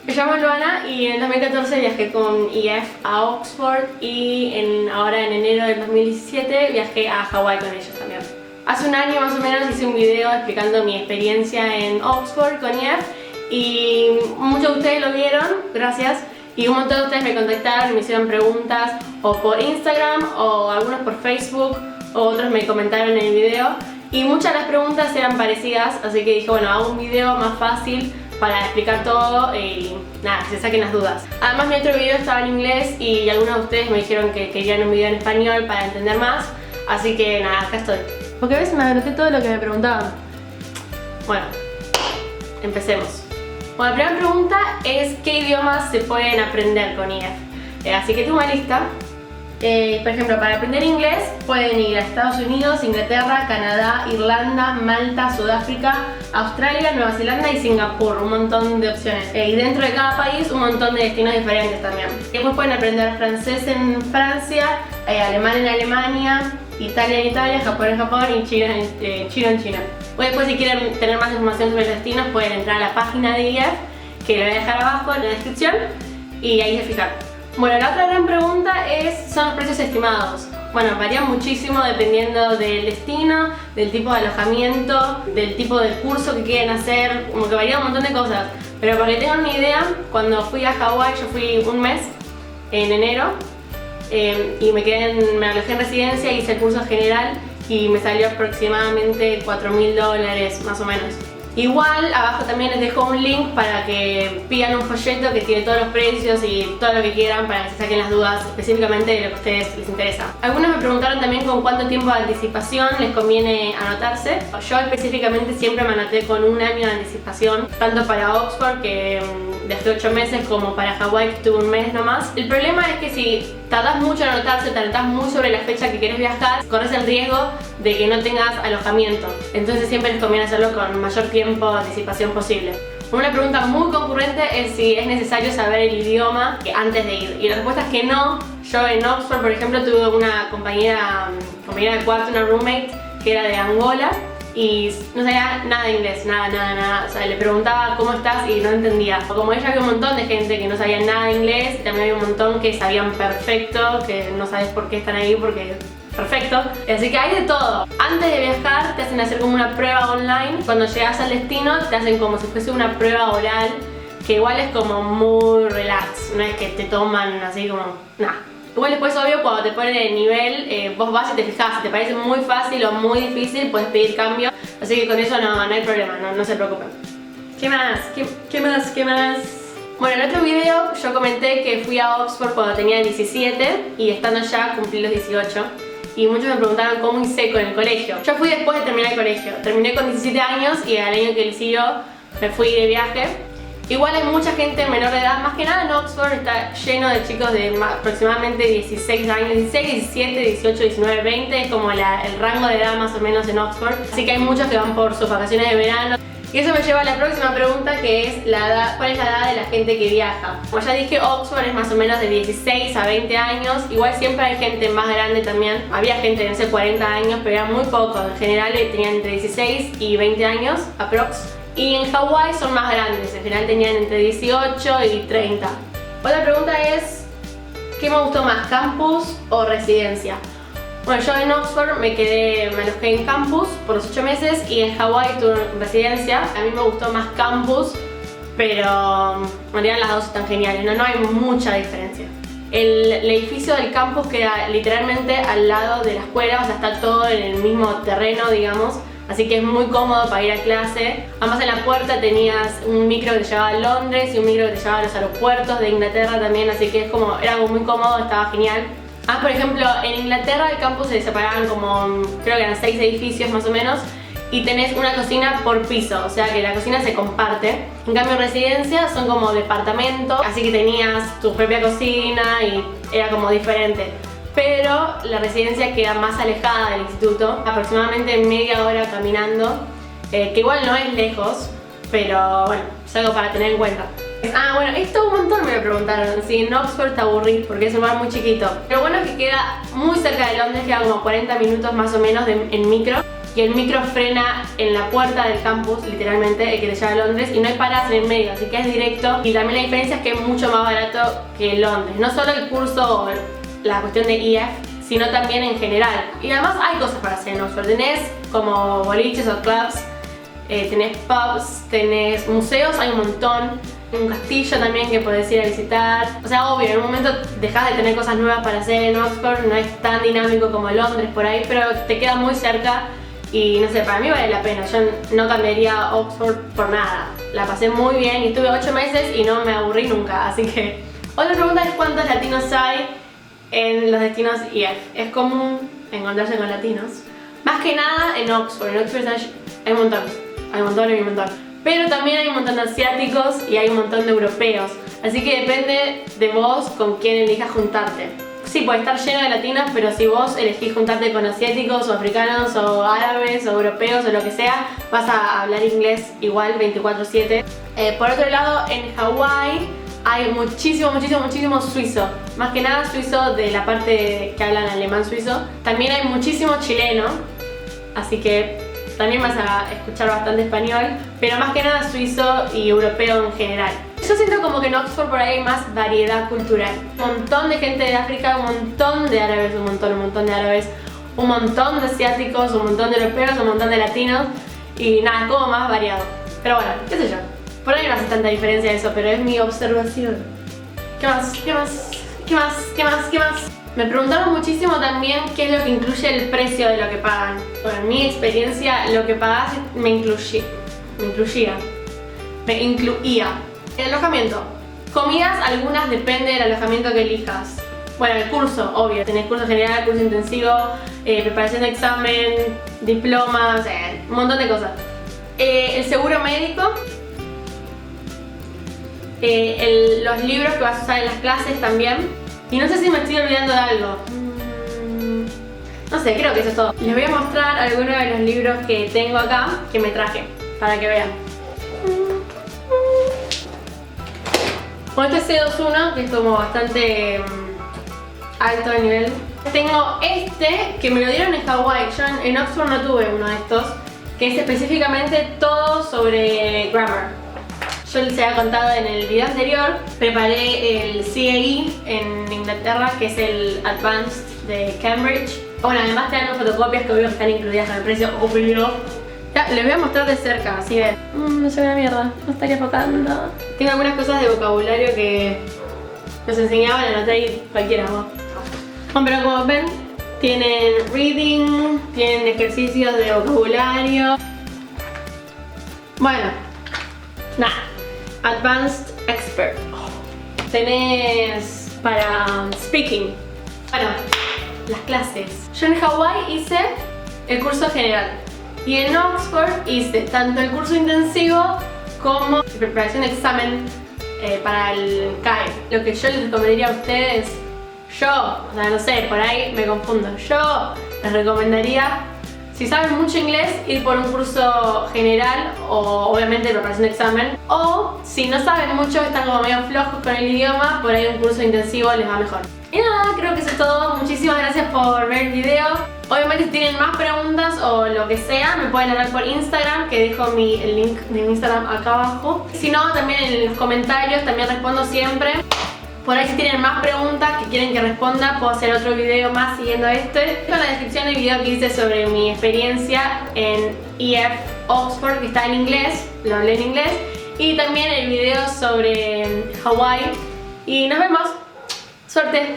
Me llamo Luana y en 2014 viajé con IF a Oxford y ahora en enero del 2017 viajé a Hawái con ellos también. Hace un año más o menos hice un video explicando mi experiencia en Oxford con IF y muchos de ustedes lo vieron, gracias. Y un montón de ustedes me contactaron y me hicieron preguntas o por Instagram o algunos por Facebook o otros me comentaron en el video. Y muchas de las preguntas eran parecidas, así que dije, bueno, hago un video más fácil para explicar todo y nada, que se saquen las dudas. Además mi otro video estaba en inglés y algunos de ustedes me dijeron que querían un video en español para entender más, así que nada, acá estoy. Porque ves, me anoté todo lo que me preguntaban. Bueno, empecemos. Bueno, la primera pregunta es ¿qué idiomas se pueden aprender con IF? Así que tengo una lista. Por ejemplo, para aprender inglés pueden ir a Estados Unidos, Inglaterra, Canadá, Irlanda, Malta, Sudáfrica, Australia, Nueva Zelanda y Singapur, un montón de opciones. Y dentro de cada país un montón de destinos diferentes también. Después pueden aprender francés en Francia, alemán en Alemania, Italia en Italia, Japón en Japón y China en China. Después si quieren tener más información sobre los destinos pueden entrar a la página de IF, que lo voy a dejar abajo en la descripción y ahí se fijan. Bueno, la otra gran pregunta son los precios estimados. Bueno, varían muchísimo dependiendo del destino, del tipo de alojamiento, del tipo de curso que quieren hacer, como que varía un montón de cosas. Pero para que tengan una idea, cuando fui a Hawái, yo fui un mes, en enero, y me alojé en residencia, hice el curso general y me salió aproximadamente $4.000 más o menos. Igual abajo también les dejo un link para que pidan un folleto que tiene todos los precios y todo lo que quieran para que se saquen las dudas específicamente de lo que a ustedes les interesa. Algunos me preguntaron también con cuánto tiempo de anticipación les conviene anotarse. Yo específicamente siempre me anoté con un año de anticipación, tanto para Oxford que desde 8 meses como para Hawái que estuve un mes nomás. El problema es que si tardás mucho en anotarse, te anotás muy sobre la fecha que quieres viajar, corres el riesgo de que no tengas alojamiento. Entonces siempre les conviene hacerlo con mayor tiempo de anticipación posible. Una pregunta muy concurrente es si es necesario saber el idioma antes de ir. Y la respuesta es que no. Yo en Oxford, por ejemplo, tuve una compañera de cuarto, una roommate, que era de Angola y no sabía nada de inglés, nada. O sea, le preguntaba cómo estás y no entendía. Como ella había un montón de gente que no sabía nada de inglés y también había un montón que sabían perfecto, que no sabes por qué están ahí porque perfecto. Así que hay de todo. Antes de viajar te hacen hacer como una prueba online. Cuando llegas al destino te hacen como si fuese una prueba oral, que igual es como muy relax, no es que te toman así como nada. Igual después, obvio, cuando te ponen el nivel, vos vas y te fijas, si te parece muy fácil o muy difícil, puedes pedir cambio. Así que con eso no hay problema, no se preocupen. ¿Qué más? ¿Qué más? Bueno, en otro video yo comenté que fui a Oxford cuando tenía 17 y estando allá cumplí los 18. Y muchos me preguntaron cómo hice con el colegio. Yo fui después de terminar el colegio. Terminé con 17 años y al año que le siguió me fui de viaje. Igual hay mucha gente menor de edad, más que nada en Oxford está lleno de chicos de aproximadamente 16 años, 16, 17, 18, 19, 20, es como el rango de edad más o menos en Oxford. Así que hay muchos que van por sus vacaciones de verano. Y eso me lleva a la próxima pregunta, que es la edad, ¿cuál es la edad de la gente que viaja? Como ya dije, Oxford es más o menos de 16 a 20 años. Igual siempre hay gente más grande también. Había gente de, no sé, 40 años, pero eran muy pocos. En general tenían entre 16 y 20 años, aprox. Y en Hawái son más grandes, en general tenían entre 18 y 30. Otra pregunta es, ¿qué me gustó más, campus o residencia? Bueno, yo en Oxford me alojé en campus por los 8 meses y en Hawái tuve residencia. A mí me gustó más campus, pero en realidad las dos están geniales, no hay mucha diferencia. El edificio del campus queda literalmente al lado de la escuela, o sea, está todo en el mismo terreno, digamos. Así que es muy cómodo para ir a clase. Además en la puerta tenías un micro que te llevaba a Londres y un micro que te llevaba a los aeropuertos de Inglaterra también, así que era algo muy cómodo, estaba genial. Por ejemplo, en Inglaterra el campus se separaban como, creo que eran 6 edificios más o menos, y tenés una cocina por piso, o sea que la cocina se comparte. En cambio en residencia son como departamentos, así que tenías tu propia cocina y era como diferente. Pero la residencia queda más alejada del instituto, aproximadamente media hora caminando, que igual no es lejos, pero bueno, es algo para tener en cuenta. Bueno, esto un montón me lo preguntaron, si en Oxford te aburrís porque es un lugar muy chiquito. Lo bueno es que queda muy cerca de Londres, queda como 40 minutos más o menos en micro. y el micro frena en la puerta del campus, literalmente, el que te lleva a Londres, y no hay paradas en el medio, así que es directo. Y también la diferencia es que es mucho más barato que Londres, no solo el curso, la cuestión de EF, sino también en general. Y además hay cosas para hacer en Oxford, tenés como boliches o clubs, tenés pubs, tenés museos, hay un montón, un castillo también que podés ir a visitar. O sea, obvio, en un momento dejás de tener cosas nuevas para hacer en Oxford, no es tan dinámico como Londres por ahí, pero te queda muy cerca y no sé, para mí vale la pena. Yo no cambiaría Oxford por nada, la pasé muy bien y estuve 8 meses y no me aburrí nunca, así que... Otra pregunta es cuántos latinos hay en los destinos EF. Es común encontrarse con latinos, más que nada en Oxford. En Oxford hay un montón, hay un montón y un montón, pero también hay un montón de asiáticos y hay un montón de europeos, así que depende de vos con quién elijas juntarte. Sí, puede estar lleno de latinos, pero si vos elegís juntarte con asiáticos o africanos o árabes o europeos o lo que sea, vas a hablar inglés igual 24/7. Por otro lado, en Hawái hay muchísimo suizo, más que nada suizo de la parte que hablan alemán suizo. También hay muchísimo chileno, así que también vas a escuchar bastante español, pero más que nada suizo y europeo en general. Yo siento como que en Oxford por ahí hay más variedad cultural. Un montón de gente de África, un montón de árabes, un montón de árabes, un montón de asiáticos, un montón de europeos, un montón de latinos y nada, es como más variado. Pero bueno, qué sé yo. Por ahí no hace tanta diferencia eso, pero es mi observación. ¿Qué más? ¿Qué más? ¿Qué más? ¿Qué más? ¿Qué más? Me preguntaron muchísimo también qué es lo que incluye el precio de lo que pagan. Bueno, en mi experiencia, lo que pagás me incluía. El alojamiento. Comidas, algunas depende del alojamiento que elijas. Bueno, el curso, obvio. Tenés curso general, curso intensivo, preparación de examen, diploma, o sea, un montón de cosas. El seguro médico. Los libros que vas a usar en las clases también. Y no sé si me estoy olvidando de algo. No sé, creo que eso es todo. Les voy a mostrar algunos de los libros que tengo acá, que me traje, para que vean. Bueno, este es C21, que es como bastante alto de nivel. Tengo este, que me lo dieron en Hawái. Yo en Oxford no tuve uno de estos, que es específicamente todo sobre grammar. Yo les había contado en el video anterior, preparé el CAE en Inglaterra, que es el Advanced de Cambridge. Bueno, además te dan fotocopias que obvio que están incluidas en el precio, obvio. Ya, les voy a mostrar de cerca, así ven. No soy una mierda, no estaría enfocando. Tengo algunas cosas de vocabulario que nos enseñaban a anotar y cualquiera, ¿no? Bueno, pero como ven, tienen reading, tienen ejercicios de vocabulario. Bueno, nada. Advanced Expert. Tenés para speaking. Bueno, las clases. Yo en Hawái hice el curso general y en Oxford hice tanto el curso intensivo como preparación de examen para el CAE. Lo que yo les recomendaría a ustedes, o sea, no sé, por ahí me confundo. Yo les recomendaría, si saben mucho inglés, ir por un curso general o obviamente preparación de examen. O si no saben mucho, están como medio flojos con el idioma, por ahí un curso intensivo les va mejor. Y nada, creo que eso es todo. Muchísimas gracias por ver el video. Obviamente si tienen más preguntas o lo que sea, me pueden hablar por Instagram, que dejo el link de mi Instagram acá abajo. Si no, también en los comentarios, también respondo siempre. Por ahí si tienen más preguntas que quieren que responda, puedo hacer otro video más siguiendo este. En la descripción el video que hice sobre mi experiencia en EF Oxford, que está en inglés, lo hablé en inglés. Y también el video sobre Hawái. Y nos vemos. Suerte.